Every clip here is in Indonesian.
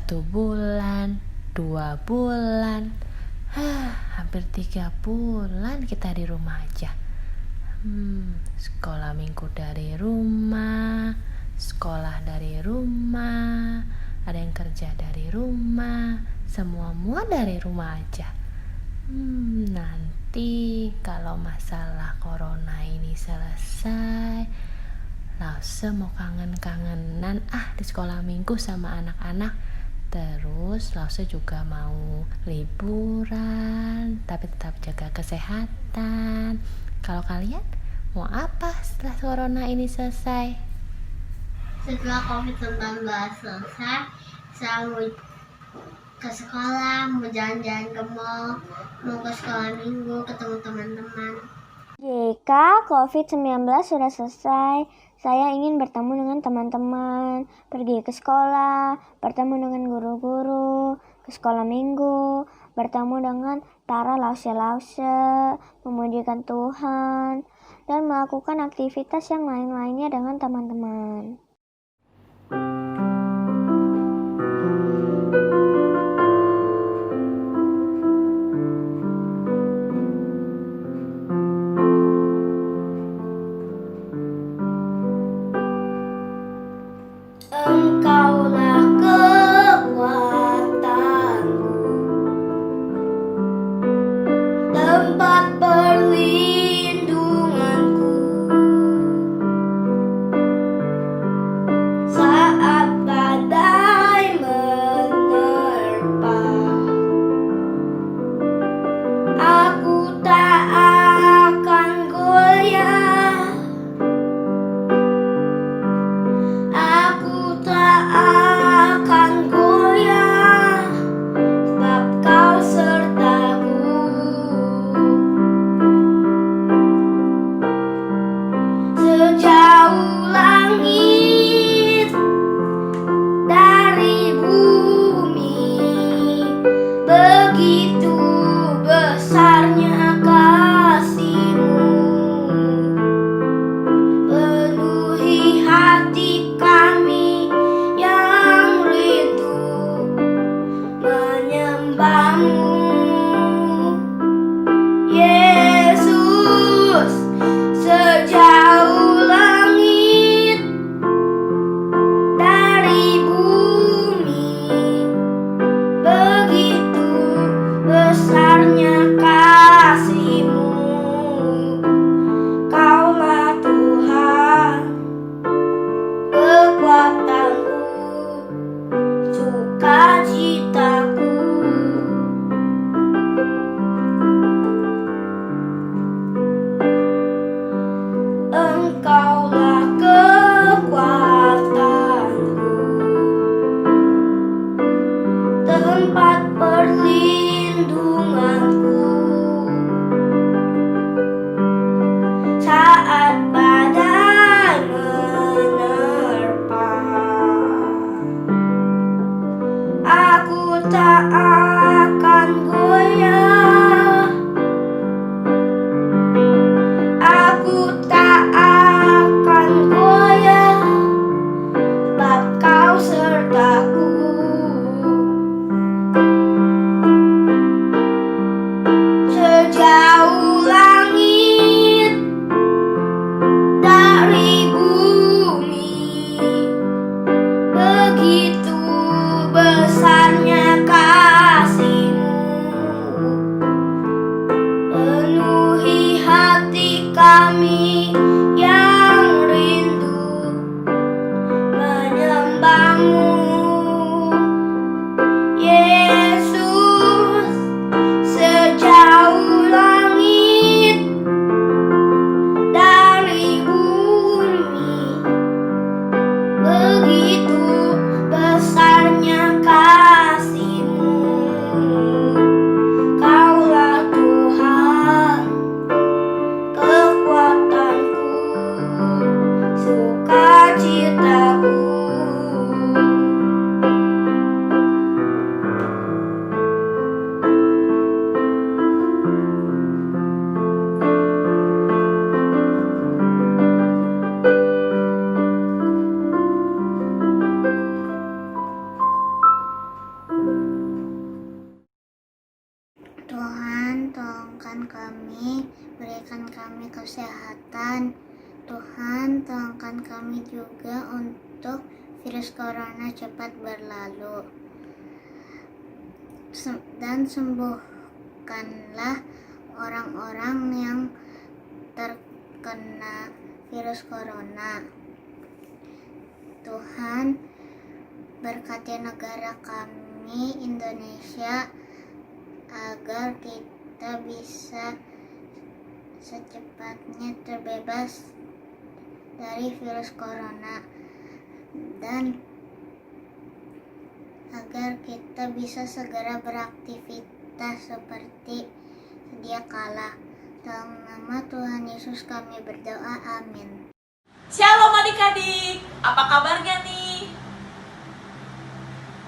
1 bulan, 2 bulan, hampir 3 bulan kita di rumah aja. Sekolah minggu dari rumah, sekolah dari rumah, ada yang kerja dari rumah, semua dari rumah aja. Nanti kalau masalah corona ini selesai, Lause mau kangen-kangenan di sekolah minggu sama anak-anak. Terus Lause juga mau liburan, tapi tetap jaga kesehatan. Kalau kalian mau apa setelah corona ini selesai? Setelah COVID-19 selesai, saya mau ke sekolah, mau jalan-jalan ke mall, mau ke sekolah minggu, ketemu teman-teman. Jika COVID-19 sudah selesai, saya ingin bertemu dengan teman-teman, pergi ke sekolah, bertemu dengan guru-guru, ke sekolah minggu, bertemu dengan para lause-lause, memujikan Tuhan, dan melakukan aktivitas yang lain-lainnya dengan teman-teman. Engkaulah kekuatanku, tempat perlindunganku, saat badai menerpa, aku tak akan goyah. Aku tak akan goyah, sebab Kau sertaku. Sejauh langit dari bumi, begitu besarnya kasih-Mu. Penuhi hati kami yang rindu menyembah-Mu, Yesus. Sejauh langit dari bumi, begitu besarnya kasih-Mu. Kaulah Tuhan, kekuatanku, sukacitaku. sembuhkan kami, berikan kami kesehatan. Tuhan, tolongkan kami juga untuk virus corona cepat berlalu. Dan sembuhkanlah orang-orang yang terkena virus corona. Tuhan, berkati negara kami, Indonesia, agar kita bisa secepatnya terbebas dari virus corona dan agar kita bisa segera beraktivitas seperti sedia kala. Dalam nama Tuhan Yesus kami berdoa, amin. Shalom adik-adik, apa kabarnya nih?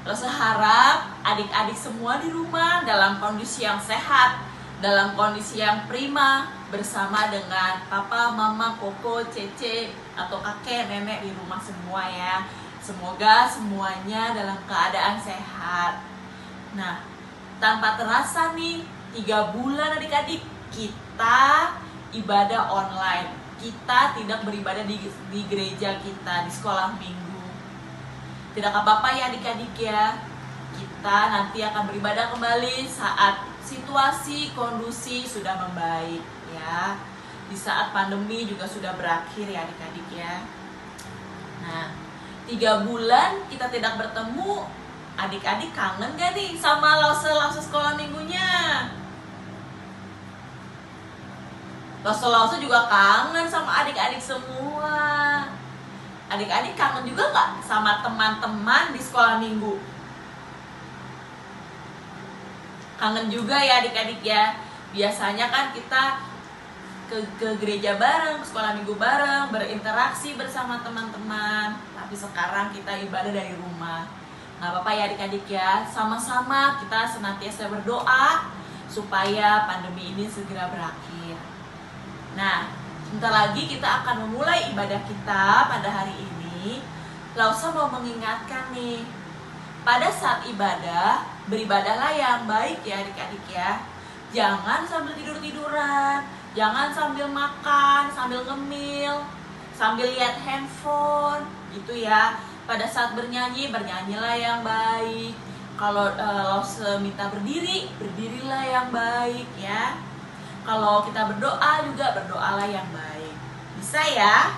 Rosa harap adik-adik semua di rumah dalam kondisi yang sehat, dalam kondisi yang prima, bersama dengan papa, mama, koko, cece, atau kakek, nenek di rumah semua ya. Semoga semuanya dalam keadaan sehat. Nah, tanpa terasa nih, 3 bulan adik-adik kita ibadah online. Kita tidak beribadah di gereja kita, di sekolah minggu. Tidak apa-apa ya adik-adik ya. Kita nanti akan beribadah kembali saat situasi kondisi sudah membaik ya. Di saat pandemi juga sudah berakhir ya adik-adik ya. Nah, 3 bulan kita tidak bertemu. Adik-adik kangen gak nih sama lause sekolah minggunya? Lause juga kangen sama adik-adik semua. Adik-adik kangen juga gak sama teman-teman di sekolah minggu? Kangen juga ya adik-adik ya. Biasanya kan kita ke gereja bareng, ke sekolah minggu bareng, berinteraksi bersama teman-teman. Tapi sekarang kita ibadah dari rumah. Gak apa-apa ya adik-adik ya. Sama-sama kita senantiasa berdoa supaya pandemi ini segera berakhir. Nah, sebentar lagi kita akan memulai ibadah kita pada hari ini. Lausa mau mengingatkan nih, pada saat ibadah, beribadahlah yang baik ya adik-adik ya. Jangan sambil tidur-tiduran, jangan sambil makan, sambil ngemil, sambil lihat handphone gitu ya. Pada saat bernyanyi, bernyanyilah yang baik. Kalau Lausa minta berdiri, berdirilah yang baik ya. Kalau kita berdoa juga berdoalah yang baik. Bisa ya?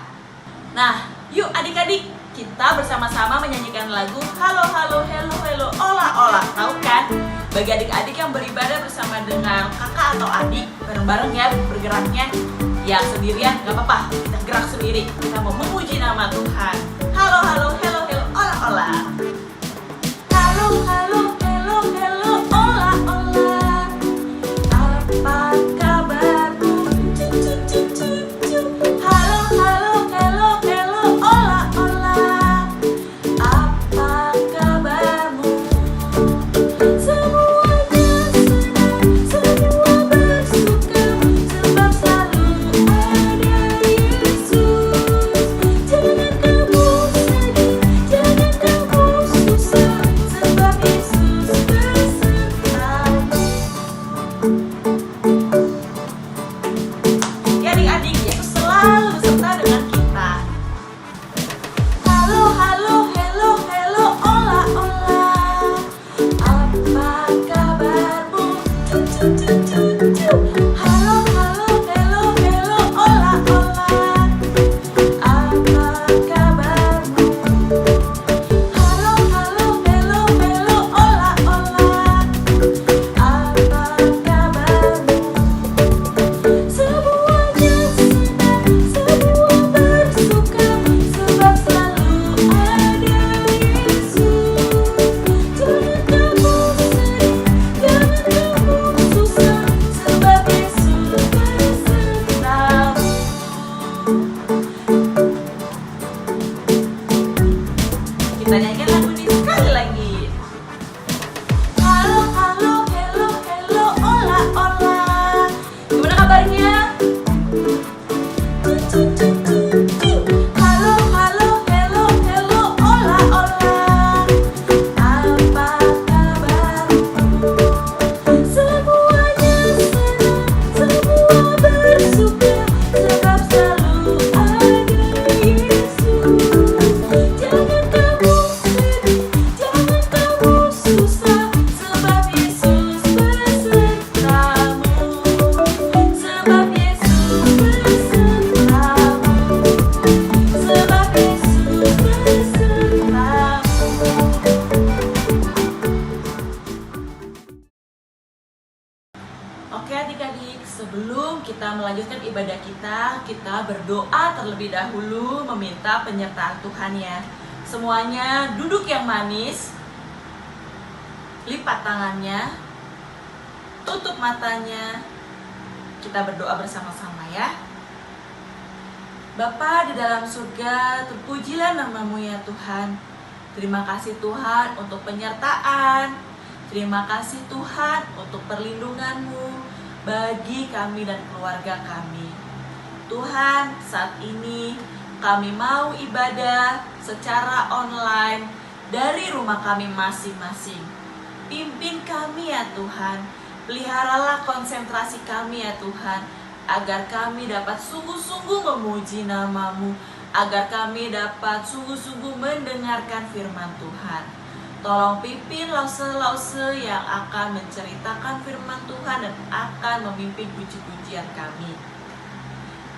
Nah, yuk adik-adik, kita bersama-sama menyanyikan lagu Halo Halo Hello Hello Ola Ola. Tahu kan? Bagi adik-adik yang beribadah bersama dengan kakak atau adik, bareng-bareng ya bergeraknya. Yang sendirian gak apa-apa, kita gerak sendiri. Kita mau memuji nama Tuhan. Halo Halo Hello Hello Ola Ola. Halo Halo Hello Hello Ola Ola. Apa kabarmu? Halo Halo Hello Hello Ola Ola. Apa kabarmu? Semuanya senang, semua bersuka, sebab selalu ada Yesus. Jangan kamu sedih, jangan kamu Oke adik-adik, sebelum kita melanjutkan ibadah kita berdoa terlebih dahulu meminta penyertaan Tuhan ya. Semuanya duduk yang manis, lipat tangannya, tutup matanya, kita berdoa bersama-sama ya. Bapa di dalam surga, terpujilah nama-Mu ya Tuhan. Terima kasih Tuhan untuk penyertaan. Terima kasih Tuhan untuk perlindungan-Mu bagi kami dan keluarga kami. Tuhan, saat ini kami mau ibadah secara online dari rumah kami masing-masing. Pimpin kami ya Tuhan, peliharalah konsentrasi kami ya Tuhan, agar kami dapat sungguh-sungguh memuji nama-Mu, agar kami dapat sungguh-sungguh mendengarkan firman Tuhan. Tolong pimpin lause-lause yang akan menceritakan firman Tuhan dan akan memimpin puji-pujian kami.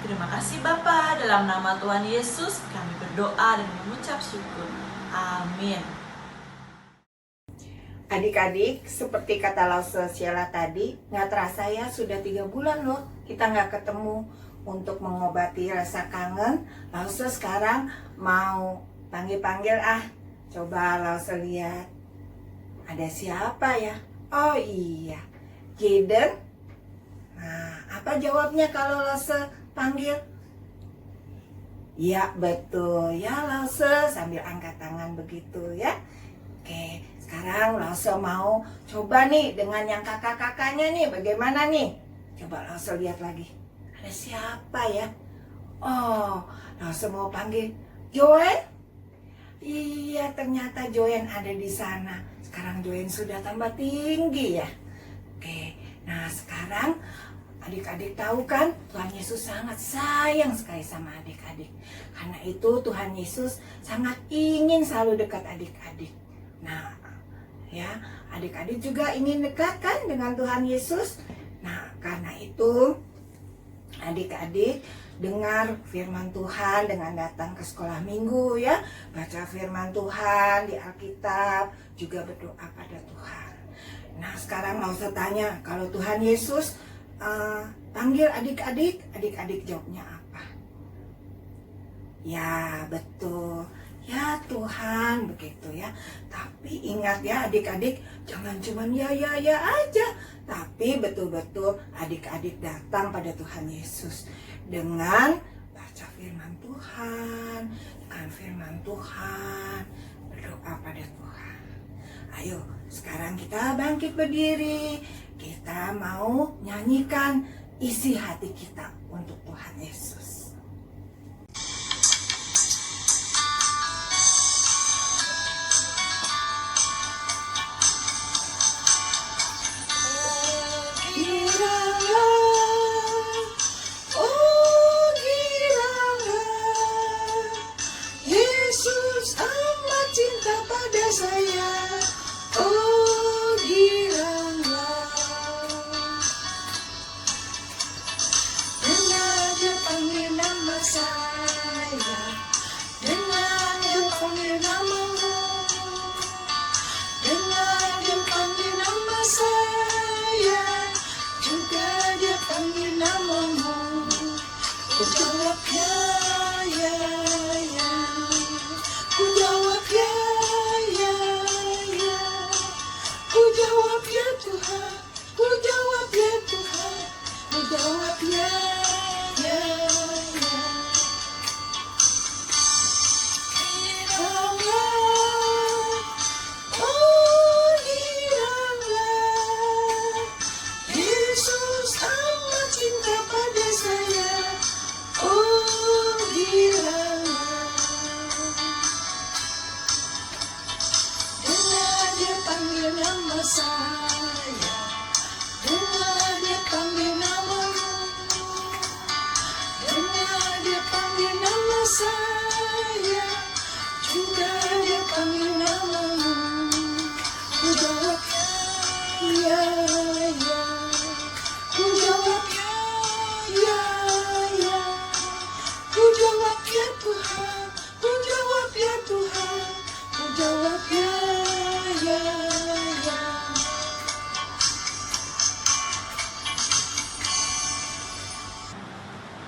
Terima kasih Bapa, dalam nama Tuhan Yesus kami berdoa dan mengucap syukur. Amin. Adik-adik, seperti kata Lause Sheila tadi, nggak terasa ya sudah 3 bulan loh kita nggak ketemu untuk mengobati rasa kangen. Lause sekarang mau panggil-panggil Coba Lause lihat, ada siapa ya? Oh iya, Jaden. Nah, apa jawabnya kalau Lause panggil? Ya betul, ya Lause sambil angkat tangan begitu ya. Oke, sekarang Lause mau coba nih dengan yang kakak-kakaknya nih, bagaimana nih? Coba Lause lihat lagi, ada siapa ya? Oh, Lause mau panggil Joen. Iya, ternyata Joen ada di sana. Sekarang Joen sudah tambah tinggi ya. Oke, nah sekarang adik-adik tahu kan, Tuhan Yesus sangat sayang sekali sama adik-adik. Karena itu Tuhan Yesus sangat ingin selalu dekat adik-adik. Nah, ya, adik-adik juga ingin dekat kan dengan Tuhan Yesus. Nah, karena itu adik-adik dengar firman Tuhan dengan datang ke sekolah minggu ya, baca firman Tuhan di Alkitab, juga berdoa pada Tuhan. Nah sekarang mau saya tanya, kalau Tuhan Yesus panggil adik-adik, adik-adik jawabnya apa? Ya betul, ya Tuhan, begitu ya. Tapi ingat ya adik-adik, jangan cuma ya aja, tapi betul-betul adik-adik datang pada Tuhan Yesus dengan baca firman Tuhan, dengan firman Tuhan, berdoa pada Tuhan. Ayo, sekarang kita bangkit berdiri. Kita mau nyanyikan isi hati kita untuk Tuhan Yesus.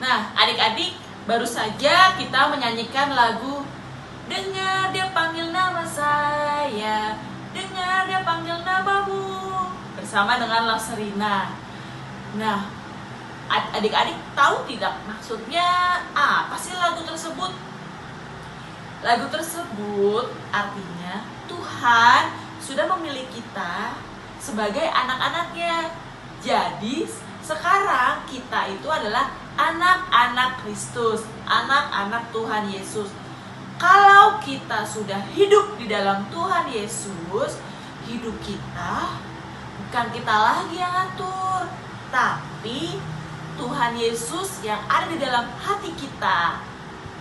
Nah, adik-adik, baru saja kita menyanyikan lagu Dengar dia panggil nama saya, dengar dia panggil namamu, bersama dengan Lauserina. Nah, adik-adik tahu tidak maksudnya apa sih lagu tersebut? Lagu tersebut artinya Tuhan sudah memilih kita sebagai anak-anaknya. Jadi sekarang kita itu adalah anak-anak Kristus, anak-anak Tuhan Yesus. Kalau kita sudah hidup di dalam Tuhan Yesus, hidup kita bukan kita lagi yang atur, tapi Tuhan Yesus yang ada di dalam hati kita.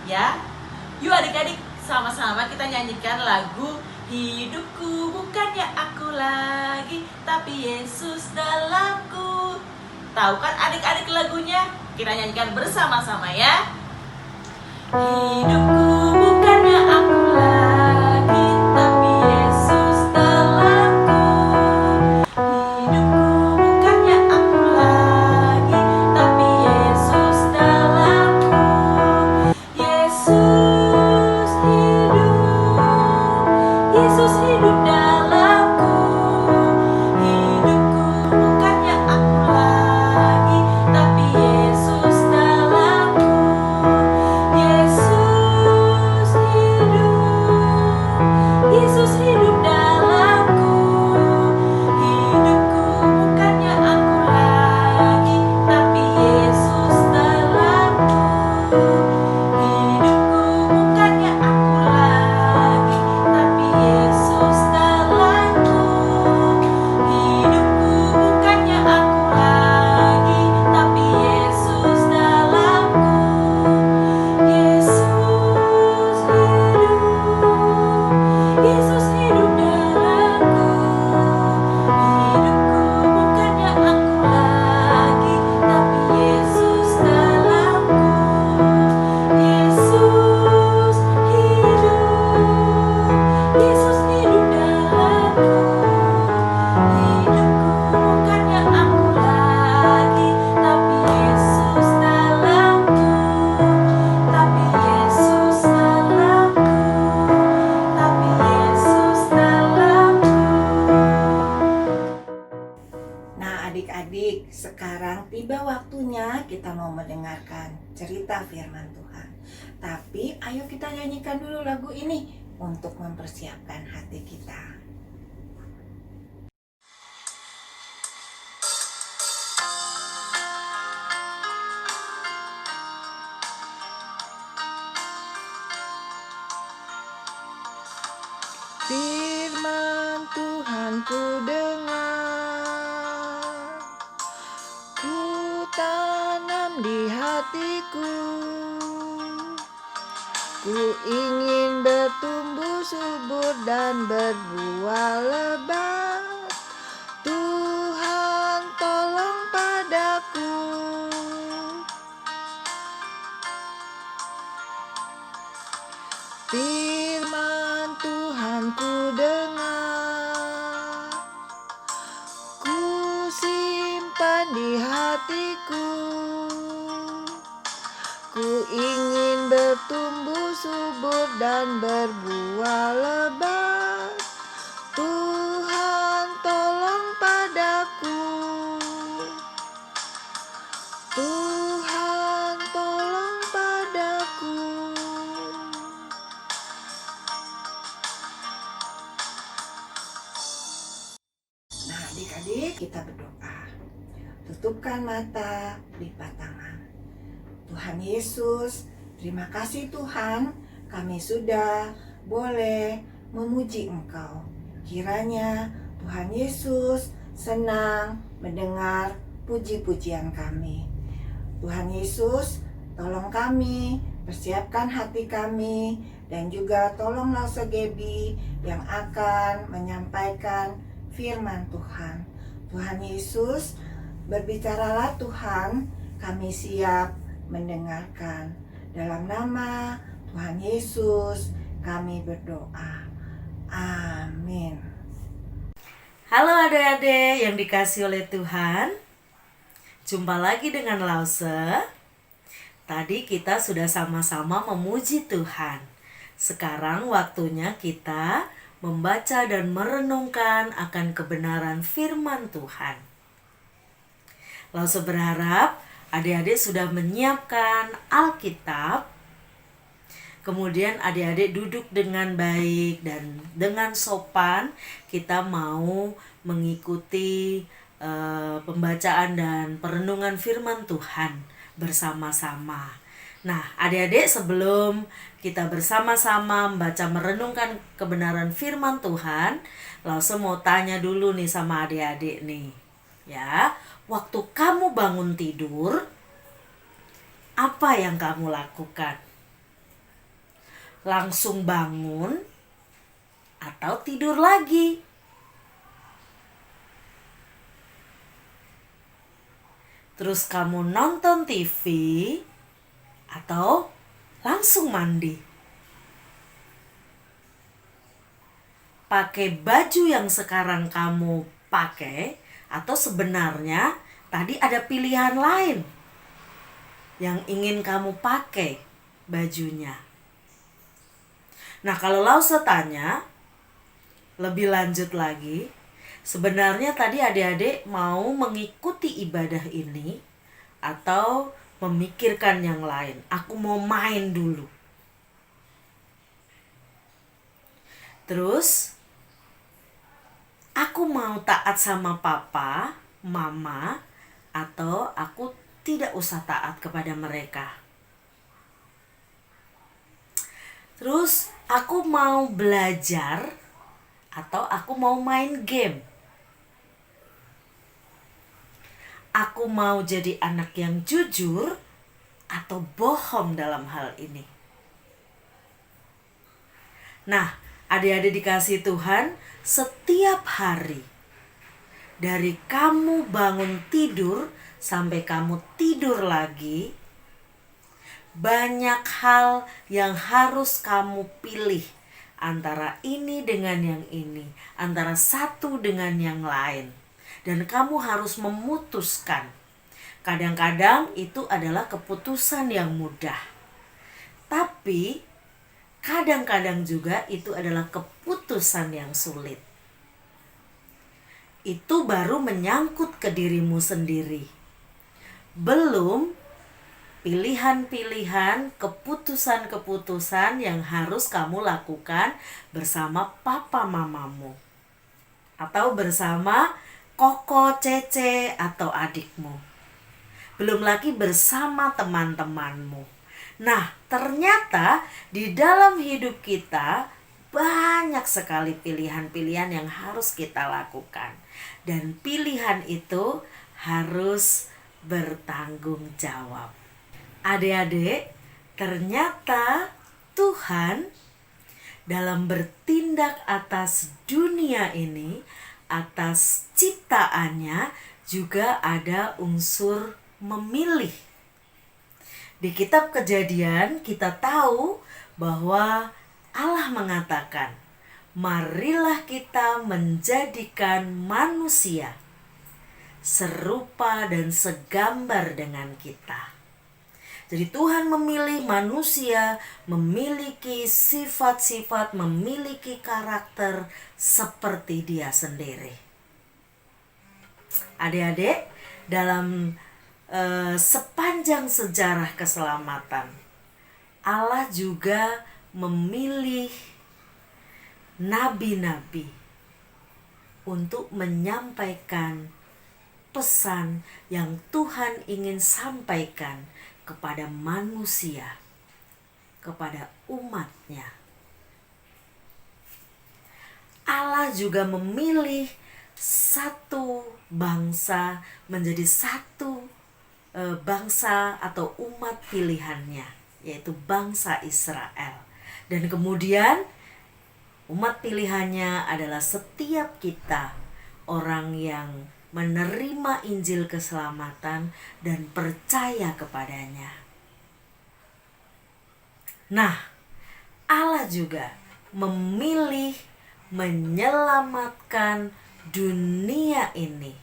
Ya, yuk adik-adik sama-sama kita nyanyikan lagu Hidupku bukannya aku lagi, tapi Yesus dalamku. Tahu kan adik-adik lagunya? Kita nyanyikan bersama-sama ya. Hidupku bukannya aku lagi, tapi Yesus dalamku. Hidupku bukannya aku lagi, tapi Yesus dalamku. Yesus hidup dalamku. Hidupku bukannya aku lagi, tapi Yesus dalamku. Yesus hidup dalamku. Hidupku bukannya aku lagi, tapi Yesus dalamku. Hidupku bukannya aku lagi, tapi Yesus dalamku. Hidupku bukannya aku lagi, tapi Yesus dalamku. Yesus hidup dalamku. Hidupku bukannya aku lagi, tapi Yesus dalamku. Yesus hidup dalamku. Hidupku bukannya aku lagi, tapi Yesus dalamku. Tapi Yesus dalamku. Tapi Yesus dalamku. Nah adik-adik, sekarang tiba waktunya kita mau mendengarkan cerita firman Tuhan. Tapi ayo kita nyanyikan dulu lagu ini untuk mempersiapkan hati kita. Firman Tuhan ku dengar, ku tanam di hatiku. Ku ingin bertumbuh subur dan berbuah lebat. Tuhan tolong padaku. Firman Tuhan ku dengar, ku simpan di hatiku. Ku ingin bertumbuh subur dan berbuah lebat. Tuhan tolong padaku. Tuhan tolong padaku. Nah adik-adik kita berdoa. Tutupkan mata, lipat tangan. Tuhan Yesus, terima kasih Tuhan, kami sudah boleh memuji Engkau. Kiranya Tuhan Yesus senang mendengar puji-pujian kami. Tuhan Yesus, tolong kami, persiapkan hati kami, dan juga tolong Lause Gebi yang akan menyampaikan firman Tuhan. Tuhan Yesus, berbicaralah Tuhan, kami siap mendengarkan. Dalam nama Tuhan Yesus kami berdoa. Amin. Halo adik-adik yang dikasih oleh Tuhan. Jumpa lagi dengan Lause. Tadi kita sudah sama-sama memuji Tuhan. Sekarang waktunya kita membaca dan merenungkan akan kebenaran firman Tuhan. Lalu berharap adik-adik sudah menyiapkan Alkitab. Kemudian adik-adik duduk dengan baik dan dengan sopan. Kita mau mengikuti pembacaan dan perenungan firman Tuhan bersama-sama. Nah, adik-adik, sebelum kita bersama-sama membaca merenungkan kebenaran firman Tuhan, langsung mau tanya dulu nih sama adik-adik nih. Ya, waktu kamu bangun tidur, apa yang kamu lakukan? Langsung bangun atau tidur lagi? Terus kamu nonton TV atau langsung mandi? Pakai baju yang sekarang kamu pakai atau sebenarnya tadi ada pilihan lain yang ingin kamu pakai bajunya? Nah, kalau Lause tanya lebih lanjut lagi, sebenarnya tadi adik-adik mau mengikuti ibadah ini atau memikirkan yang lain? Aku mau main dulu. Terus, aku mau taat sama papa, mama, atau aku tidak usah taat kepada mereka. Terus, aku mau belajar atau aku mau main game. Aku mau jadi anak yang jujur atau bohong dalam hal ini. Nah, adik-adik dikasih Tuhan, setiap hari dari kamu bangun tidur sampai kamu tidur lagi, banyak hal yang harus kamu pilih antara ini dengan yang ini, antara satu dengan yang lain. Dan kamu harus memutuskan. Kadang-kadang itu adalah keputusan yang mudah. Tapi kadang-kadang juga itu adalah keputusan yang sulit. Itu baru menyangkut ke dirimu sendiri. Belum pilihan-pilihan, keputusan-keputusan yang harus kamu lakukan bersama papa mamamu. Atau bersama koko, cece, atau adikmu. Belum lagi bersama teman-temanmu. Nah, ternyata di dalam hidup kita banyak sekali pilihan-pilihan yang harus kita lakukan. Dan pilihan itu harus bertanggung jawab. Adik-adik, ternyata Tuhan dalam bertindak atas dunia ini, atas ciptaannya, juga ada unsur memilih. Di kitab Kejadian kita tahu bahwa Allah mengatakan, marilah kita menjadikan manusia serupa dan segambar dengan kita. Jadi Tuhan memilih manusia memiliki sifat-sifat, memiliki karakter seperti Dia sendiri. Adik-adik, dalam sepanjang sejarah keselamatan, Allah juga memilih nabi-nabi untuk menyampaikan pesan yang Tuhan ingin sampaikan kepada manusia, kepada umatnya. Allah juga memilih satu bangsa menjadi satu bangsa atau umat pilihannya, yaitu bangsa Israel. Dan kemudian umat pilihannya adalah setiap kita, orang yang menerima Injil keselamatan dan percaya kepadanya. Nah, Allah juga memilih menyelamatkan dunia ini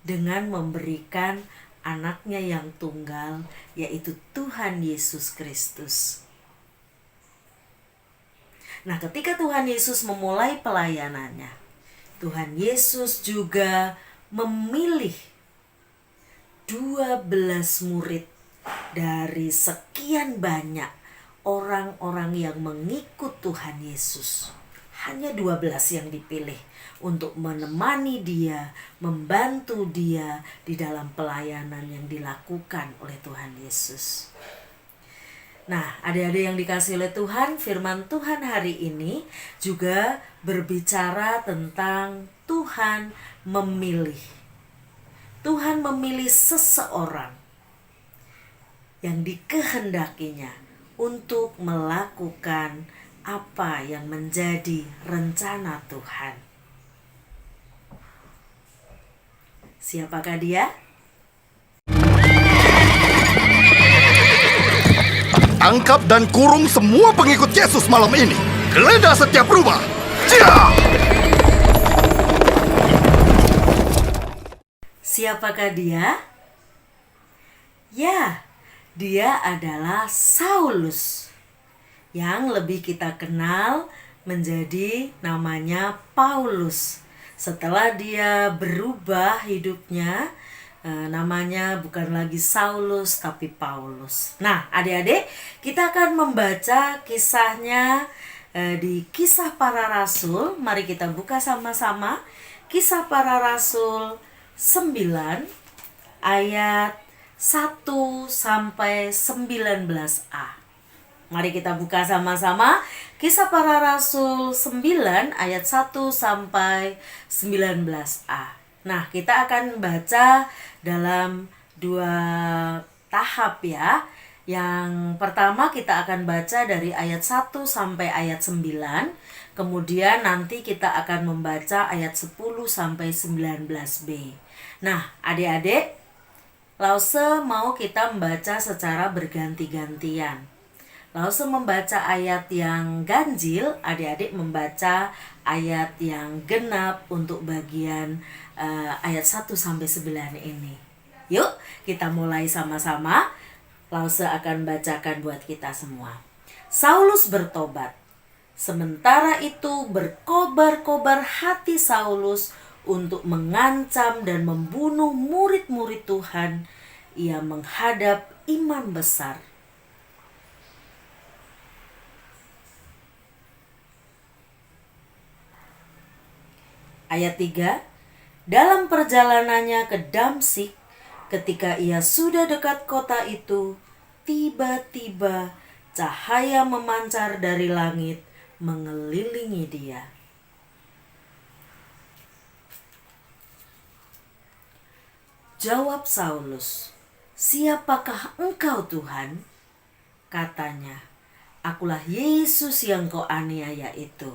dengan memberikan anaknya yang tunggal, yaitu Tuhan Yesus Kristus. Nah, ketika Tuhan Yesus memulai pelayanannya, Tuhan Yesus juga memilih 12 murid dari sekian banyak orang-orang yang mengikut Tuhan Yesus. Hanya 12 yang dipilih untuk menemani dia, membantu dia di dalam pelayanan yang dilakukan oleh Tuhan Yesus. Nah, adik-adik yang dikasihi oleh Tuhan, firman Tuhan hari ini juga berbicara tentang Tuhan memilih. Tuhan memilih seseorang yang dikehendakinya untuk melakukan apa yang menjadi rencana Tuhan. Siapakah dia? Tangkap dan kurung semua pengikut Yesus malam ini. Geledah setiap rumah. Cia! Siapakah dia? Ya, dia adalah Saulus, yang lebih kita kenal menjadi namanya Paulus. Setelah dia berubah hidupnya, namanya bukan lagi Saulus tapi Paulus. Nah, adik-adik, kita akan membaca kisahnya di Kisah Para Rasul. Mari kita buka sama-sama Kisah Para Rasul 9 ayat 1 sampai 19a. Mari kita buka sama-sama Kisah Para Rasul 9 ayat 1 sampai 19a. Nah, kita akan baca dalam 2 tahap ya. Yang pertama kita akan baca dari ayat 1 sampai ayat 9. Kemudian nanti kita akan membaca ayat 10 sampai 19b. Nah, adik-adik, Lause mau kita membaca secara berganti-gantian. Lause membaca ayat yang ganjil, adik-adik membaca ayat yang genap untuk bagian ayat 1 sampai 9 ini. Yuk, kita mulai sama-sama. Lause akan bacakan buat kita semua. Saulus bertobat. Sementara itu berkobar-kobar hati Saulus untuk mengancam dan membunuh murid-murid Tuhan. Ia menghadap imam besar. Ayat 3. Dalam perjalanannya ke Damsyik, ketika ia sudah dekat kota itu, tiba-tiba cahaya memancar dari langit mengelilingi dia. Jawab Saulus, "Siapakah engkau, Tuhan?" Katanya, "Akulah Yesus yang kau aniaya itu."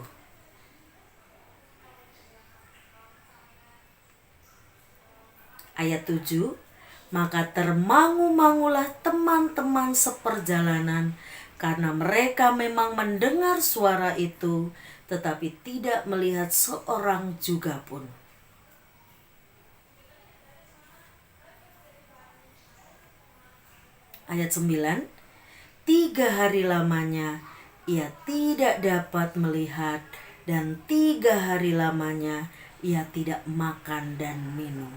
Ayat 7, maka termangu-mangulah teman-teman seperjalanan karena mereka memang mendengar suara itu, tetapi tidak melihat seorang juga pun. Ayat 9, 3 hari lamanya ia tidak dapat melihat, dan 3 hari lamanya ia tidak makan dan minum.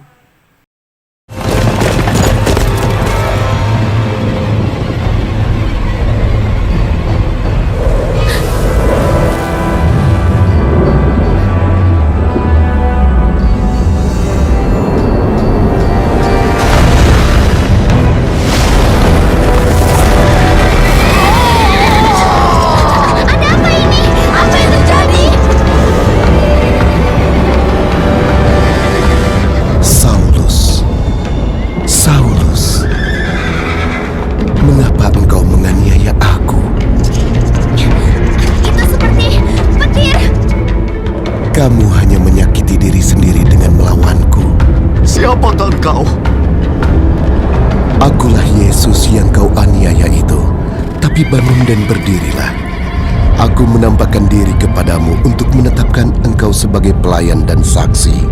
Kamu hanya menyakiti diri sendiri dengan melawanku. Siapakah engkau? Akulah Yesus yang kau aniaya itu. Tapi bangun dan berdirilah. Aku menampakkan diri kepadamu untuk menetapkan engkau sebagai pelayan dan saksi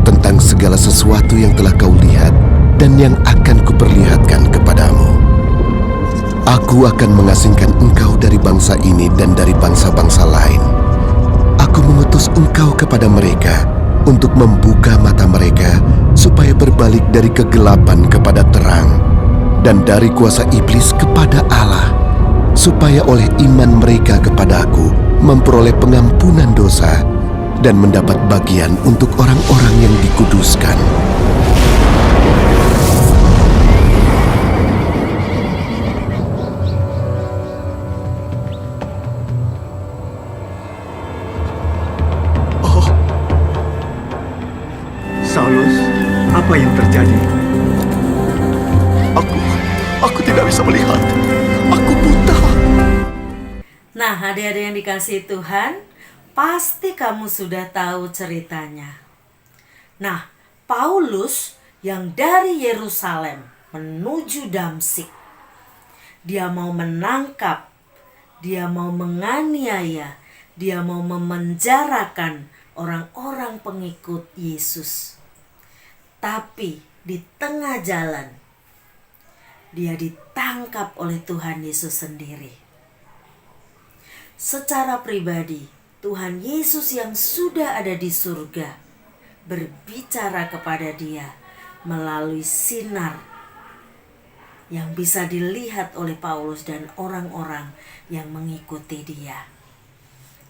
tentang segala sesuatu yang telah kau lihat dan yang akan Aku akan mengasingkan engkau dari bangsa ini dan dari bangsa-bangsa lain. Aku mengutus engkau kepada mereka untuk membuka mata mereka supaya berbalik dari kegelapan kepada terang dan dari kuasa iblis kepada Allah, supaya oleh iman mereka kepada Aku memperoleh pengampunan dosa dan mendapat bagian untuk orang-orang yang dikuduskan. Saulus, apa yang terjadi? Aku tidak bisa melihat. Aku buta. Nah, adik-adik yang dikasihi Tuhan, pasti kamu sudah tahu ceritanya. Nah, Paulus yang dari Yerusalem menuju Damsyik. Dia mau menangkap, dia mau menganiaya, dia mau memenjarakan orang-orang pengikut Yesus. Tapi di tengah jalan, dia ditangkap oleh Tuhan Yesus sendiri. Secara pribadi, Tuhan Yesus yang sudah ada di surga berbicara kepada dia melalui sinar yang bisa dilihat oleh Paulus dan orang-orang yang mengikuti dia.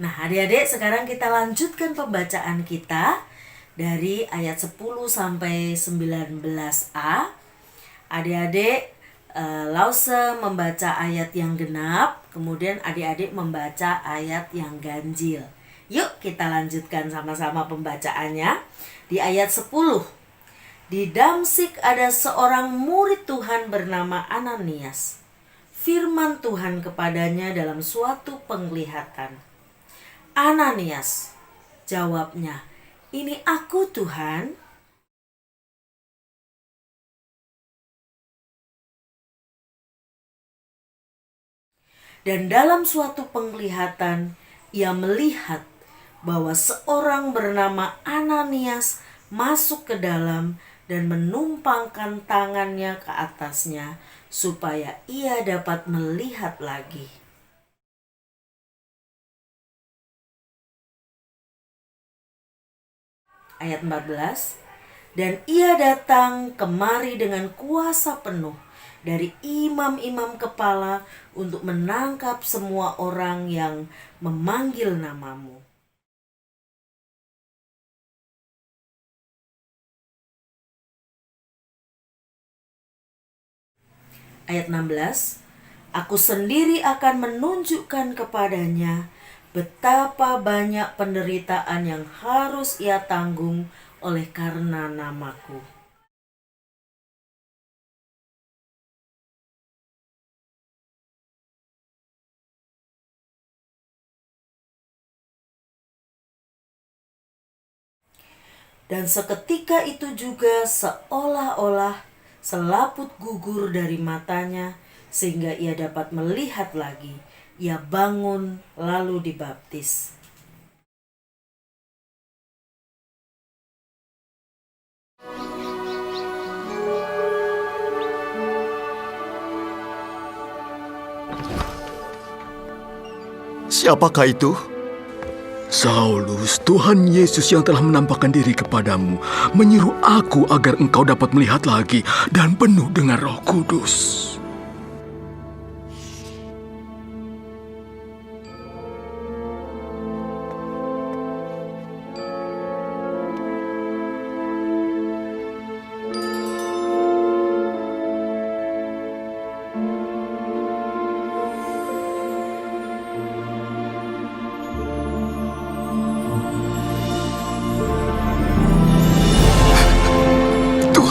Nah, adik-adik, sekarang kita lanjutkan pembacaan kita dari ayat 10 sampai 19a. Adik-adik, Lause membaca ayat yang genap, kemudian adik-adik membaca ayat yang ganjil. Yuk kita lanjutkan sama-sama pembacaannya. Di ayat 10. Di Damsyik ada seorang murid Tuhan bernama Ananias. Firman Tuhan kepadanya dalam suatu penglihatan. Ananias, jawabnya, "Ini aku, Tuhan." Dan dalam suatu penglihatan, ia melihat bahwa seorang bernama Ananias masuk ke dalam dan menumpangkan tangannya ke atasnya supaya ia dapat melihat lagi. Ayat 14. Dan ia datang kemari dengan kuasa penuh dari imam-imam kepala untuk menangkap semua orang yang memanggil namamu. Ayat 16. Aku sendiri akan menunjukkan kepadanya betapa banyak penderitaan yang harus ia tanggung oleh karena namaku. Dan seketika itu juga seolah-olah selaput gugur dari matanya sehingga ia dapat melihat lagi. Ia bangun lalu dibaptis. Siapakah itu? Saulus, Tuhan Yesus yang telah menampakkan diri kepadamu menyuruh aku agar engkau dapat melihat lagi dan penuh dengan Roh Kudus.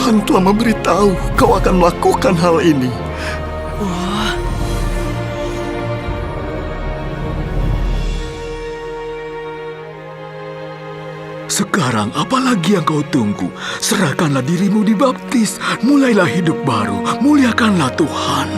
Tuhan telah memberitahu kau akan melakukan hal ini. Sekarang apalagi yang kau tunggu? Serahkanlah dirimu dibaptis, mulailah hidup baru, muliakanlah Tuhan.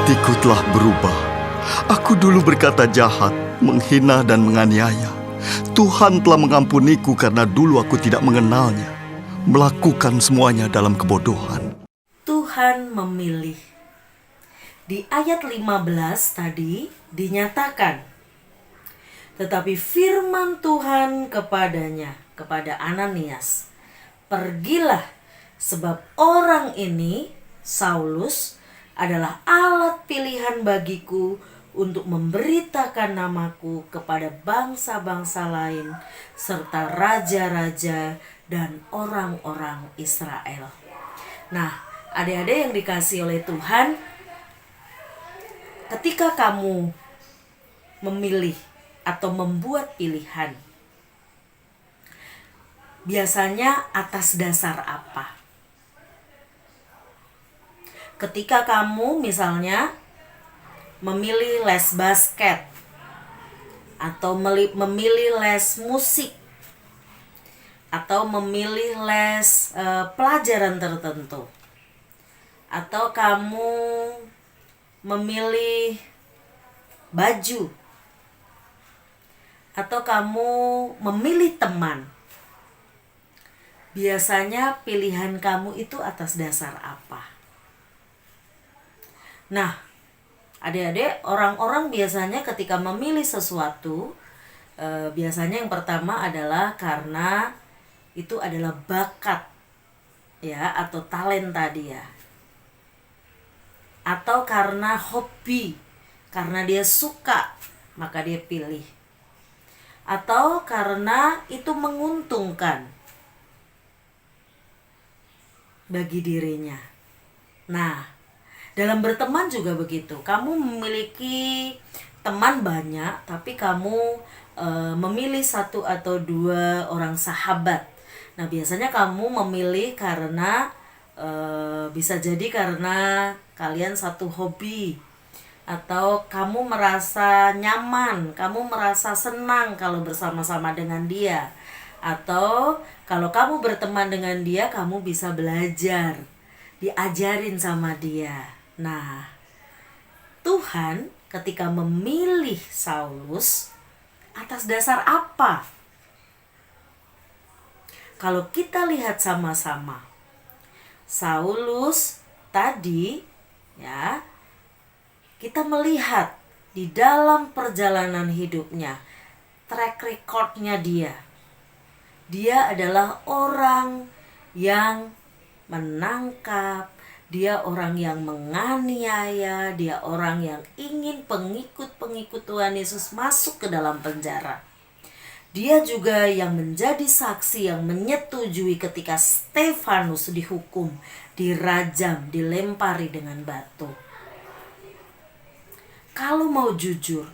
hatiku telah berubah. Aku dulu berkata jahat, menghina dan menganiaya. Tuhan telah mengampuniku karena dulu aku tidak mengenalnya, melakukan semuanya dalam kebodohan. Tuhan memilih. Di ayat 15 tadi dinyatakan, tetapi firman Tuhan kepadanya, kepada Ananias, pergilah, sebab orang ini, Saulus, adalah alat pilihan bagiku untuk memberitakan namaku kepada bangsa-bangsa lain, serta raja-raja dan orang-orang Israel. Nah, adik-adik yang dikasihi oleh Tuhan, ketika kamu memilih atau membuat pilihan, biasanya atas dasar apa? Ketika kamu misalnya memilih les basket atau memilih les musik atau memilih les pelajaran tertentu, atau kamu memilih baju, atau kamu memilih teman, biasanya pilihan kamu itu atas dasar apa? Nah, adik-adik, orang-orang biasanya ketika memilih sesuatu, biasanya yang pertama adalah karena itu adalah bakat, ya, atau talenta dia, atau karena hobi, karena dia suka, maka dia pilih, atau karena itu menguntungkan bagi dirinya. Nah, dalam berteman juga begitu. Kamu memiliki teman banyak, tapi kamu memilih satu atau dua orang sahabat. Nah, biasanya kamu memilih karena bisa jadi karena kalian satu hobi, atau kamu merasa nyaman, kamu merasa senang kalau bersama-sama dengan dia, atau kalau kamu berteman dengan dia, kamu bisa belajar, diajarin sama dia. Nah, Tuhan ketika memilih Saulus atas dasar apa? Kalau kita lihat sama-sama, Saulus tadi, ya, kita melihat di dalam perjalanan hidupnya, track recordnya dia adalah orang yang menangkap, dia orang yang menganiaya, dia orang yang ingin pengikut-pengikut Tuhan Yesus masuk ke dalam penjara. Dia juga yang menjadi saksi yang menyetujui ketika Stefanus dihukum, dirajam, dilempari dengan batu. Kalau mau jujur,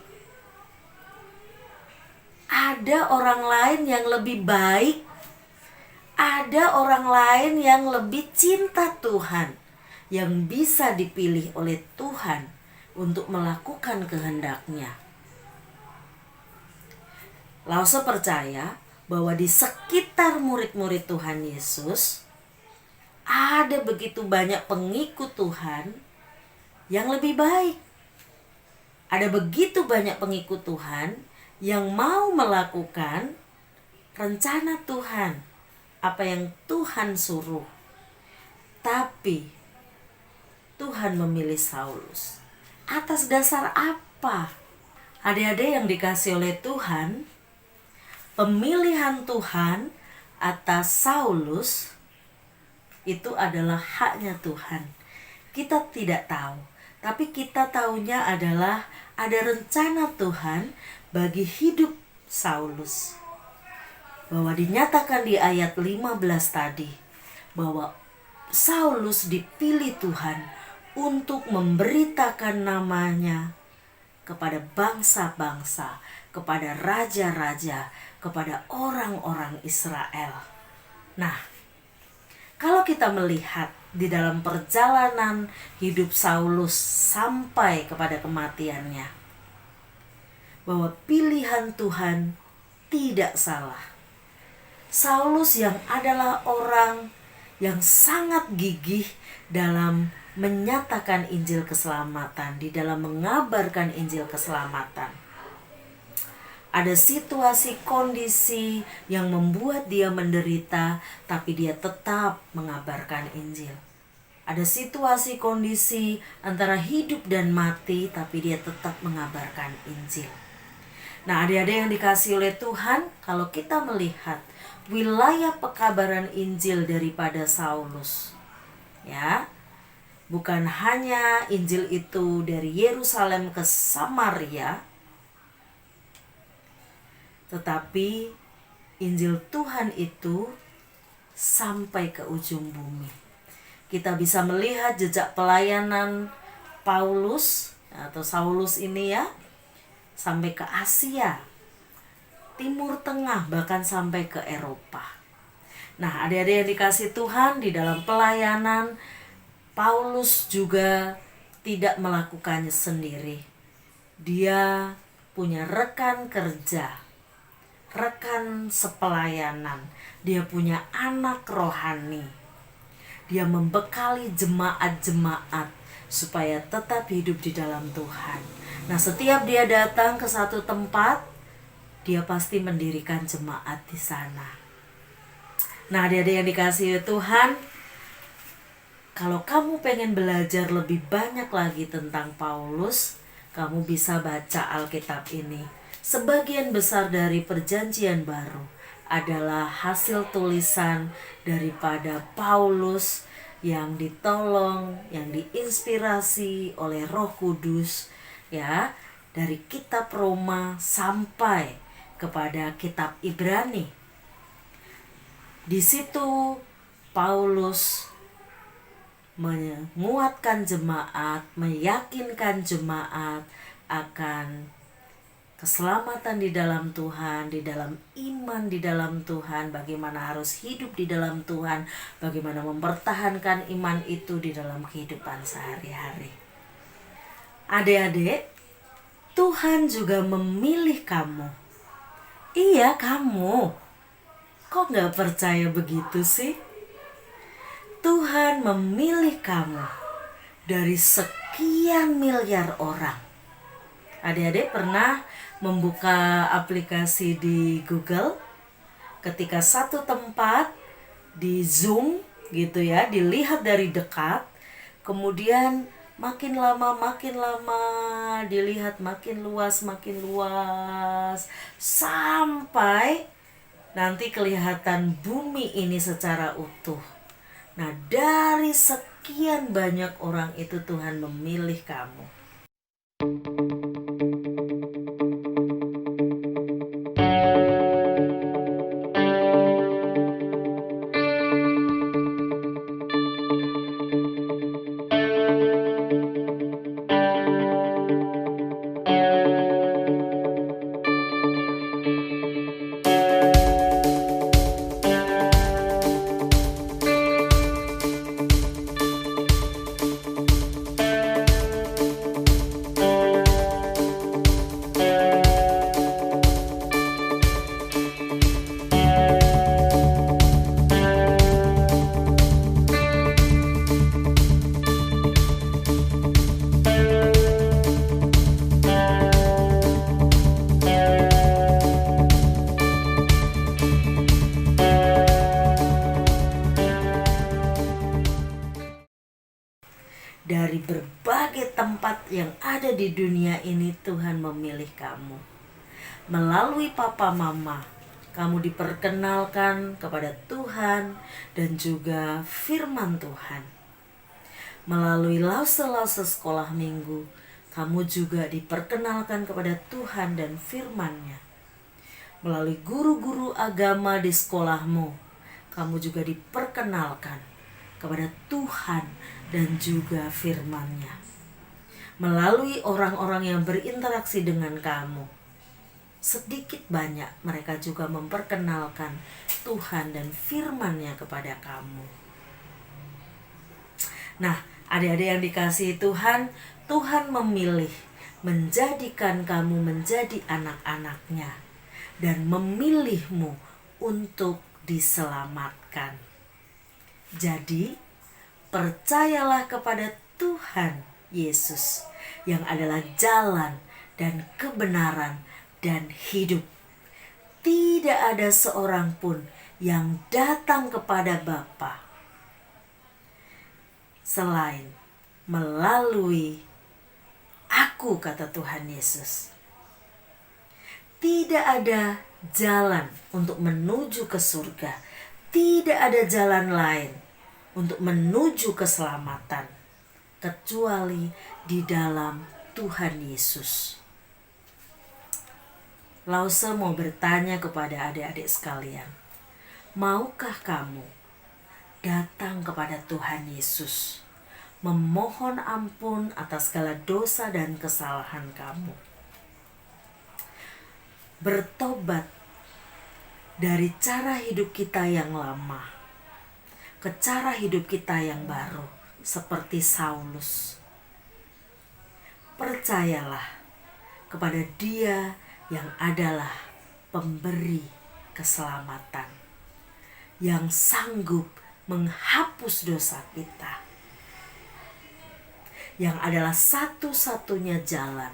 ada orang lain yang lebih baik, ada orang lain yang lebih cinta Tuhan, yang bisa dipilih oleh Tuhan untuk melakukan kehendak-Nya. Lause percaya bahwa di sekitar murid-murid Tuhan Yesus ada begitu banyak pengikut Tuhan yang lebih baik. Ada begitu banyak pengikut Tuhan yang mau melakukan rencana Tuhan, apa yang Tuhan suruh. Tapi Tuhan memilih Saulus. Atas dasar apa? Adik-adik yang dikasih oleh Tuhan, pemilihan Tuhan atas Saulus itu adalah haknya Tuhan. Kita tidak tahu, tapi kita tahunya adalah ada rencana Tuhan bagi hidup Saulus. Bahwa dinyatakan di ayat 15 tadi, bahwa Saulus dipilih Tuhan untuk memberitakan namanya kepada bangsa-bangsa, kepada raja-raja, kepada orang-orang Israel. Nah, kalau kita melihat di dalam perjalanan hidup Saulus sampai kepada kematiannya, bahwa pilihan Tuhan tidak salah. Saulus yang adalah orang yang sangat gigih dalam menyatakan Injil keselamatan, di dalam mengabarkan Injil keselamatan. Ada situasi kondisi yang membuat dia menderita, tapi dia tetap mengabarkan Injil. Ada situasi kondisi antara hidup dan mati, tapi dia tetap mengabarkan Injil. Nah, adik-adik yang dikasihi oleh Tuhan, kalau kita melihat wilayah pekabaran Injil daripada Saulus, ya, bukan hanya Injil itu dari Yerusalem ke Samaria, tetapi Injil Tuhan itu sampai ke ujung bumi. Kita bisa melihat jejak pelayanan Paulus atau Saulus ini ya, sampai ke Asia, Timur Tengah, bahkan sampai ke Eropa. Nah, adik-adik yang dikasihi Tuhan, di dalam pelayanan Paulus juga tidak melakukannya sendiri. Dia punya rekan kerja, rekan sepelayanan. Dia punya anak rohani. Dia membekali jemaat-jemaat supaya tetap hidup di dalam Tuhan. Nah, setiap dia datang ke satu tempat, dia pasti mendirikan jemaat di sana. Nah, adik-adik yang dikasihi Tuhan, kalau kamu pengen belajar lebih banyak lagi tentang Paulus, kamu bisa baca Alkitab ini. Sebagian besar dari Perjanjian Baru adalah hasil tulisan daripada Paulus yang ditolong, yang diinspirasi oleh Roh Kudus, ya, dari kitab Roma sampai kepada kitab Ibrani. Di situ Paulus menguatkan jemaat, meyakinkan jemaat akan keselamatan di dalam Tuhan, di dalam iman di dalam Tuhan, bagaimana harus hidup di dalam Tuhan, bagaimana mempertahankan iman itu di dalam kehidupan sehari-hari. Adik-adik, Tuhan juga memilih kamu. Iya, kamu. Kok gak percaya begitu sih? Tuhan memilih kamu dari sekian miliar orang. Adik-adik pernah membuka aplikasi di Google, ketika satu tempat di zoom gitu ya, dilihat dari dekat, kemudian makin lama dilihat makin luas, sampai nanti kelihatan bumi ini secara utuh. Nah, dari sekian banyak orang itu Tuhan memilih kamu. Dari berbagai tempat yang ada di dunia ini, Tuhan memilih kamu. Melalui papa mama, kamu diperkenalkan kepada Tuhan dan juga firman Tuhan. Melalui lause-lause sekolah minggu, kamu juga diperkenalkan kepada Tuhan dan firman-Nya. Melalui guru-guru agama di sekolahmu, kamu juga diperkenalkan kepada Tuhan dan juga firman-Nya. Melalui orang-orang yang berinteraksi dengan kamu, sedikit banyak mereka juga memperkenalkan Tuhan dan firman-Nya kepada kamu. Nah, adik-adik yang dikasihi Tuhan, Tuhan memilih menjadikan kamu menjadi anak-anak-Nya dan memilihmu untuk diselamatkan. Jadi, percayalah kepada Tuhan Yesus yang adalah jalan dan kebenaran dan hidup. Tidak ada seorang pun yang datang kepada Bapa selain melalui aku, kata Tuhan Yesus. Tidak ada jalan untuk menuju ke surga. Tidak ada jalan lain untuk menuju keselamatan kecuali di dalam Tuhan Yesus. Lause mau bertanya kepada adik-adik sekalian, maukah kamu datang kepada Tuhan Yesus, memohon ampun atas segala dosa dan kesalahan kamu, bertobat dari cara hidup kita yang lama ke cara hidup kita yang baru, seperti Saulus? Percayalah kepada Dia yang adalah pemberi keselamatan, yang sanggup menghapus dosa kita, yang adalah satu-satunya jalan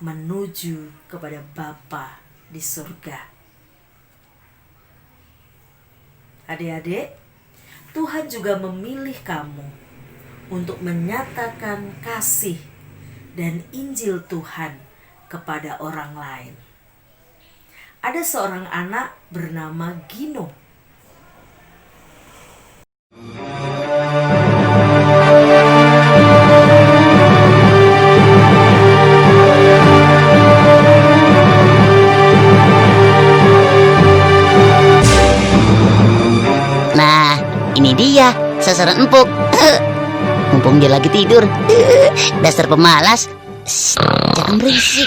menuju kepada Bapa di surga. Adik-adik, Tuhan juga memilih kamu untuk menyatakan kasih dan Injil Tuhan kepada orang lain. Ada seorang anak bernama Gino. Nah, ini dia sasaran empuk. Mumpung dia lagi tidur. Dasar pemalas. Shh, jangan berisik.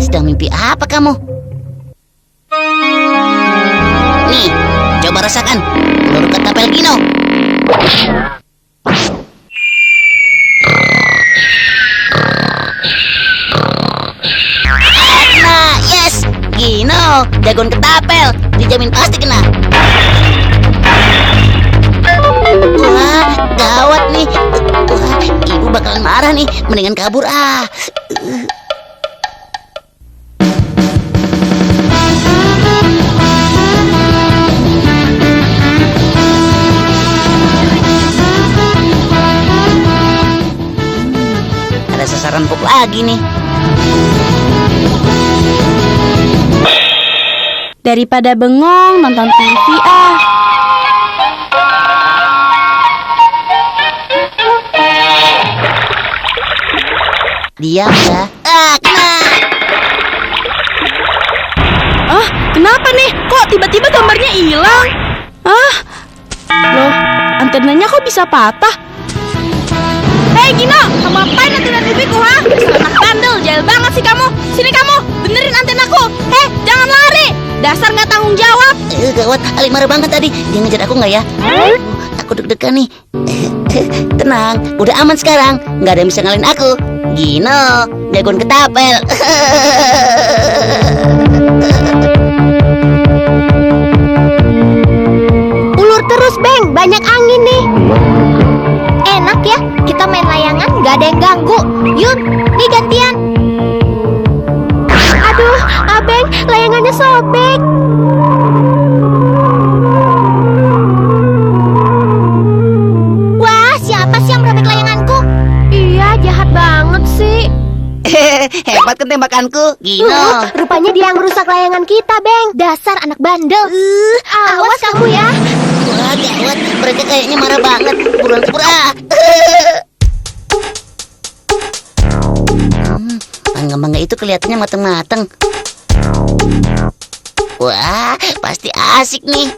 Sedang mimpi apa kamu? Nih, coba rasakan peluru ketapel Gino. Nah, yes, Gino, jagoan ketapel, dijamin pasti kena. Wah, gawat nih. Wah, ibu bakalan marah nih. Mendingan kabur ah. Ada sasaran empuk lagi nih. Daripada bengong nonton TV ah. Diam ya. Kena. Ah, kenapa nih? Kok tiba-tiba gambarnya hilang? Ah, loh, antenanya kok bisa patah? Hei Gino, kamu apain antena TV-ku ha? Anak bandel, jahil banget sih kamu. Sini kamu, benerin antenaku. Hei, jangan lari. Dasar nggak tanggung jawab. Gawat, Ali marah banget tadi. Dia ngejar aku nggak ya? Aku deg-degan nih. Tenang, udah aman sekarang. Nggak ada yang bisa ngalahin aku. Gino, jagoan ketapel. Ulur terus, Beng. Banyak angin nih. Enak ya, kita main layangan nggak ada yang ganggu. Yuk, nih gantian. Aduh, Abeng, layangannya sobek. Wah, siapa sih yang merobek layanganku? Iya, jahat banget sih. Hebat kan tembakanku, Gino. Rupanya dia yang merusak layangan kita, Beng. Dasar anak bandel. Awas kamu ya. Wah, gawat. Mereka kayaknya marah banget. Buruan kabur ah. Mangga-mangga itu kelihatannya mateng-mateng. Wah, pasti asik nih.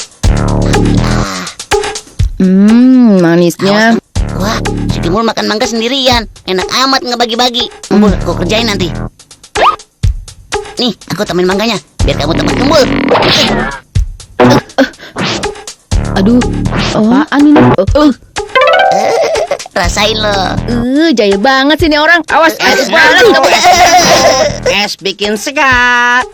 Manisnya. Wah, si Timur makan mangga sendirian. Enak amat ngebagi-bagi. Kumpul, kau kerjain nanti. Nih, aku temen mangganya. Biar kamu tempat kumpul. Aduh, apaan ini? Rasain lo. Jaya banget sih nih orang. Awas, Es bikin segar.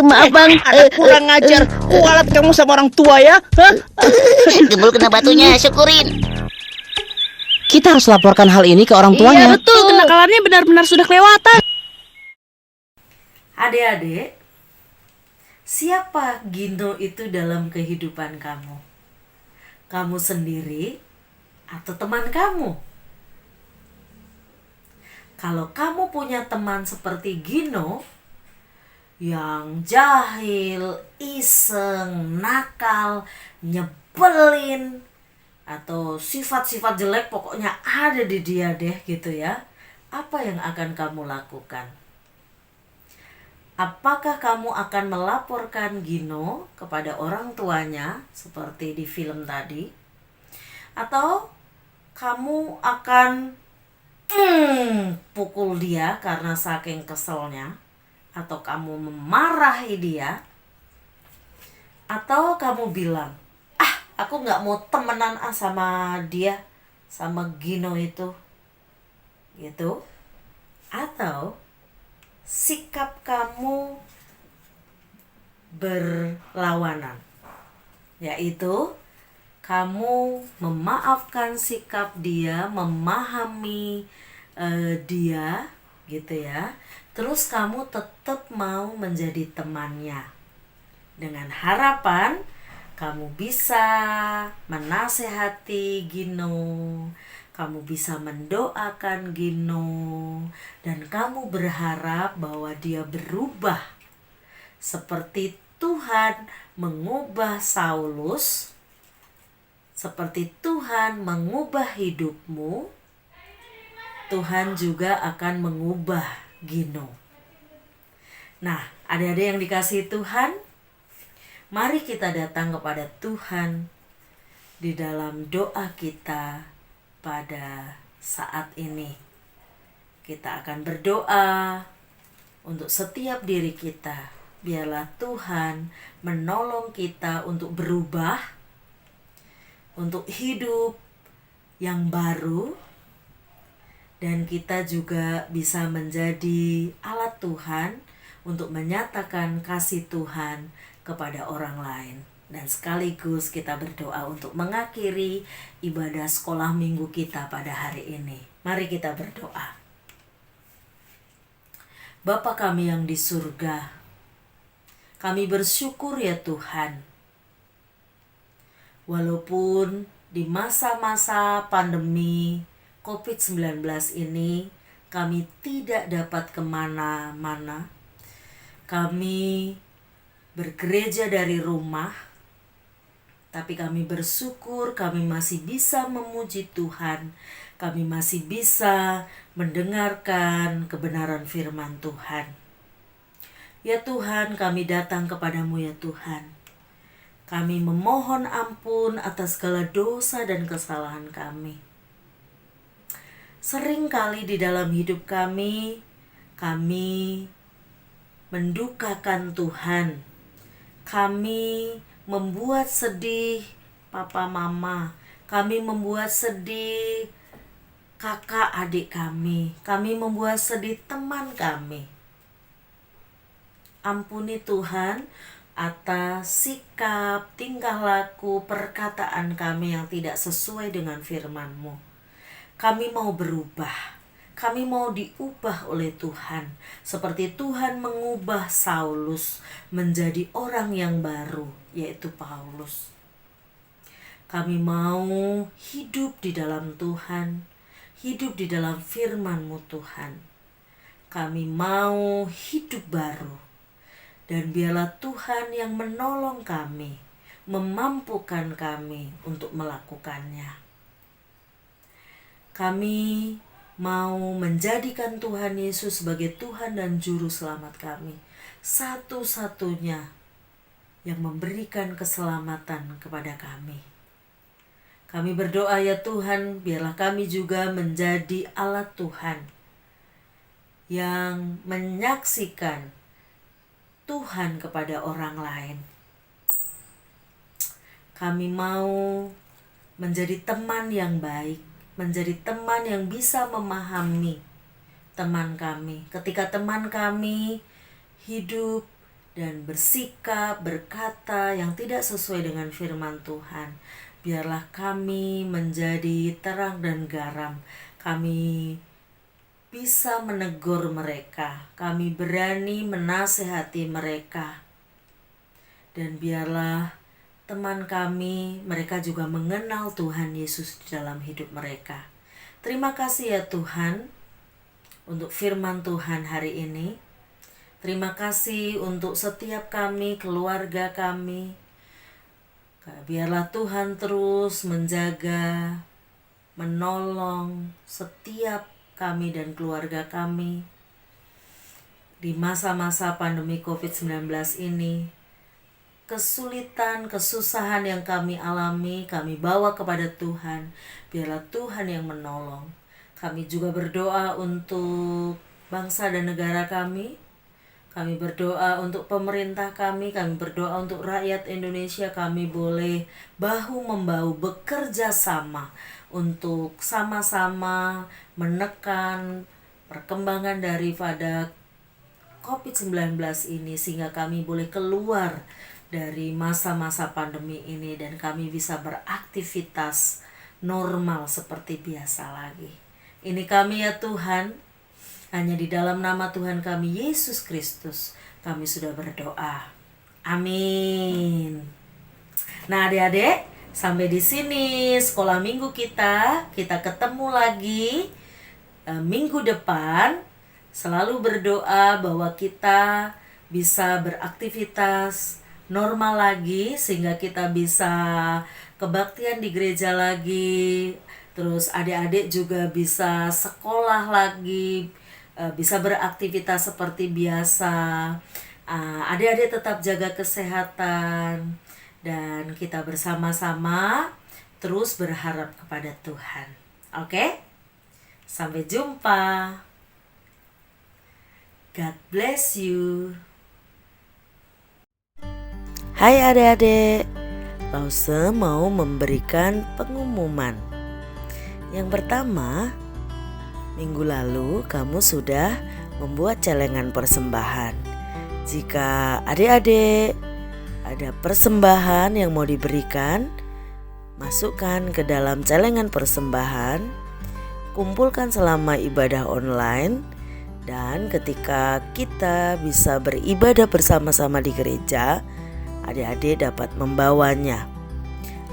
maaf bang. Kurang ngajar. Kualat kamu sama orang tua ya. Hah? Gembul kena batunya, syukurin. Kita harus laporkan hal ini ke orang Iya tuanya. betul, kenakalannya benar-benar sudah kelewatan. Adik-adik, siapa Gino itu dalam kehidupan kamu? Kamu sendiri atau teman kamu? Kalau kamu punya teman seperti Gino yang jahil, iseng, nakal, nyebelin, atau sifat-sifat jelek pokoknya ada di dia deh gitu ya, apa yang akan kamu lakukan? Apakah kamu akan melaporkan Gino kepada orang tuanya seperti di film tadi? Atau kamu akan pukul dia karena saking keselnya? Atau kamu memarahi dia? Atau kamu bilang, aku gak mau temenan sama dia, sama Gino itu, gitu? Atau sikap kamu berlawanan, yaitu kamu memaafkan sikap dia, memahami dia, gitu ya. Terus kamu tetap mau menjadi temannya dengan harapan kamu bisa menasehati Gino, kamu bisa mendoakan Gino, dan kamu berharap bahwa dia berubah seperti Tuhan mengubah Saulus, seperti Tuhan mengubah hidupmu. Tuhan juga akan mengubah Gino. Nah, adik-adik yang dikasihi Tuhan, mari kita datang kepada Tuhan di dalam doa kita pada saat ini. Kita akan berdoa untuk setiap diri kita. Biarlah Tuhan menolong kita untuk berubah, untuk hidup yang baru, dan kita juga bisa menjadi alat Tuhan untuk menyatakan kasih Tuhan kepada orang lain. Dan sekaligus kita berdoa untuk mengakhiri ibadah sekolah minggu kita pada hari ini. Mari kita berdoa. Bapa kami yang di surga, kami bersyukur ya Tuhan. Walaupun di masa-masa pandemi COVID-19 ini kami tidak dapat kemana-mana. Kami bergereja dari rumah, tapi kami bersyukur kami masih bisa memuji Tuhan. Kami masih bisa mendengarkan kebenaran firman Tuhan. Ya Tuhan, kami datang kepadamu ya Tuhan. Kami memohon ampun atas segala dosa dan kesalahan kami. Seringkali di dalam hidup kami mendukakan Tuhan. Kami membuat sedih papa mama. Kami membuat sedih kakak adik kami. Kami membuat sedih teman kami. Ampuni Tuhan atas sikap, tingkah laku, perkataan kami yang tidak sesuai dengan firman-Mu. Kami mau berubah. Kami mau diubah oleh Tuhan. Seperti Tuhan mengubah Saulus menjadi orang yang baru, yaitu Paulus. Kami mau hidup di dalam Tuhan, hidup di dalam firman-Mu Tuhan. Kami mau hidup baru. Dan biarlah Tuhan yang menolong kami, memampukan kami untuk melakukannya. Kami mau menjadikan Tuhan Yesus sebagai Tuhan dan Juru Selamat kami, satu-satunya yang memberikan keselamatan kepada kami. Kami berdoa ya Tuhan, biarlah kami juga menjadi alat Tuhan yang menyaksikan Tuhan kepada orang lain. Kami mau menjadi teman yang baik, menjadi teman yang bisa memahami teman kami. Ketika teman kami hidup dan bersikap, berkata yang tidak sesuai dengan firman Tuhan, biarlah kami menjadi terang dan garam. Kami bisa menegur mereka, kami berani menasehati mereka. Dan biarlah teman kami, mereka juga mengenal Tuhan Yesus di dalam hidup mereka. Terima kasih ya Tuhan untuk firman Tuhan hari ini. Terima kasih untuk setiap kami, keluarga kami. Biarlah Tuhan terus menjaga, menolong setiap kami dan keluarga kami di masa-masa pandemi COVID-19 ini. Kesulitan, kesusahan yang kami alami, kami bawa kepada Tuhan. Biarlah Tuhan yang menolong. Kami juga berdoa untuk bangsa dan negara kami. Kami berdoa untuk pemerintah kami berdoa untuk rakyat Indonesia. Kami boleh bahu-membahu bekerja sama untuk sama-sama menekan perkembangan daripada COVID-19 ini, sehingga kami boleh keluar dari masa-masa pandemi ini dan kami bisa beraktivitas normal seperti biasa lagi. Ini kami ya Tuhan, hanya di dalam nama Tuhan kami Yesus Kristus kami sudah berdoa. Amin. Nah adik-adik, sampai di sini sekolah minggu kita ketemu lagi minggu depan. Selalu berdoa bahwa kita bisa beraktivitas normal lagi, sehingga kita bisa kebaktian di gereja lagi. Terus adik-adik juga bisa sekolah lagi, bisa beraktivitas seperti biasa. Adik-adik tetap jaga kesehatan dan kita bersama-sama terus berharap kepada Tuhan. Oke? Sampai jumpa. God bless you. Hai adik-adik, Lause mau memberikan pengumuman. Yang pertama, minggu lalu kamu sudah membuat celengan persembahan. Jika adik-adik ada persembahan yang mau diberikan, masukkan ke dalam celengan persembahan, kumpulkan selama ibadah online, dan ketika kita bisa beribadah bersama-sama di gereja, adik-adik dapat membawanya.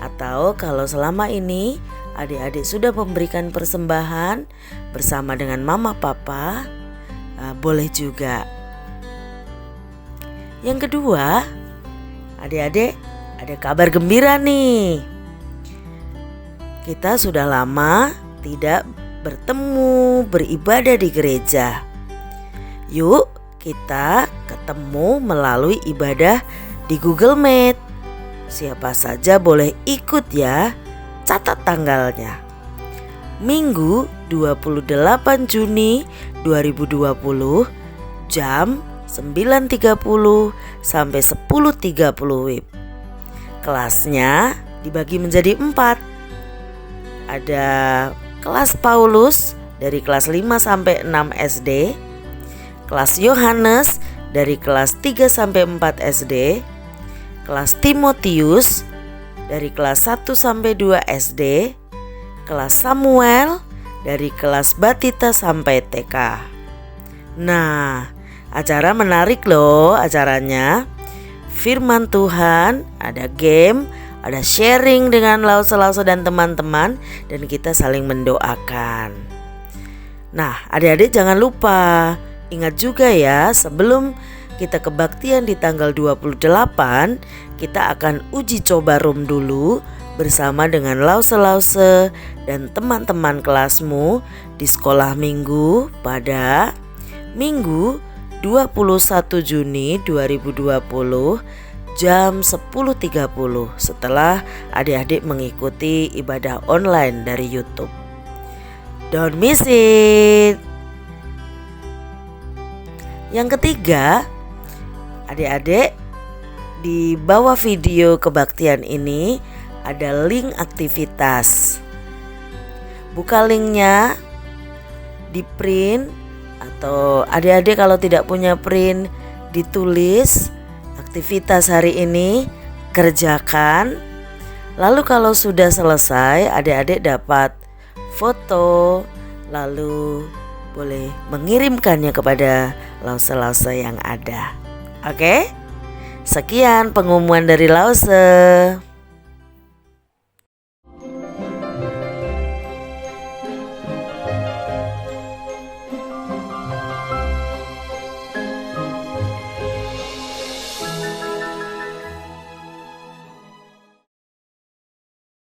Atau kalau selama ini adik-adik sudah memberikan persembahan bersama dengan mama papa, boleh juga. Yang kedua, adik-adik ada kabar gembira nih. Kita sudah lama tidak bertemu beribadah di gereja. Yuk kita ketemu melalui ibadah di Google Meet. Siapa saja boleh ikut ya. Catat tanggalnya. Minggu 28 Juni 2020 jam 9.30 sampai 10.30 WIB. Kelasnya dibagi menjadi 4. Ada kelas Paulus dari kelas 5 sampai 6 SD, kelas Yohanes dari kelas 3 sampai 4 SD, kelas Timotius dari kelas 1 sampai 2 SD, kelas Samuel dari kelas Batita sampai TK. Nah, acara menarik loh acaranya. Firman Tuhan, ada game, ada sharing dengan Lause dan teman-teman, dan kita saling mendoakan. Nah, adik-adik jangan lupa, ingat juga ya, sebelum kita kebaktian di tanggal 28, kita akan uji coba room dulu bersama dengan Lause dan teman-teman kelasmu di sekolah minggu pada Minggu 21 Juni 2020 jam 10.30 setelah adik-adik mengikuti ibadah online dari YouTube. Don't miss it. Yang ketiga, adik-adik, di bawah video kebaktian ini ada link aktivitas. Buka linknya, di print, atau adik-adik kalau tidak punya print, ditulis aktivitas hari ini, kerjakan. Lalu kalau sudah selesai, adik-adik dapat foto, lalu boleh mengirimkannya kepada Lause-Lause yang ada. Oke? Sekian pengumuman dari Lause.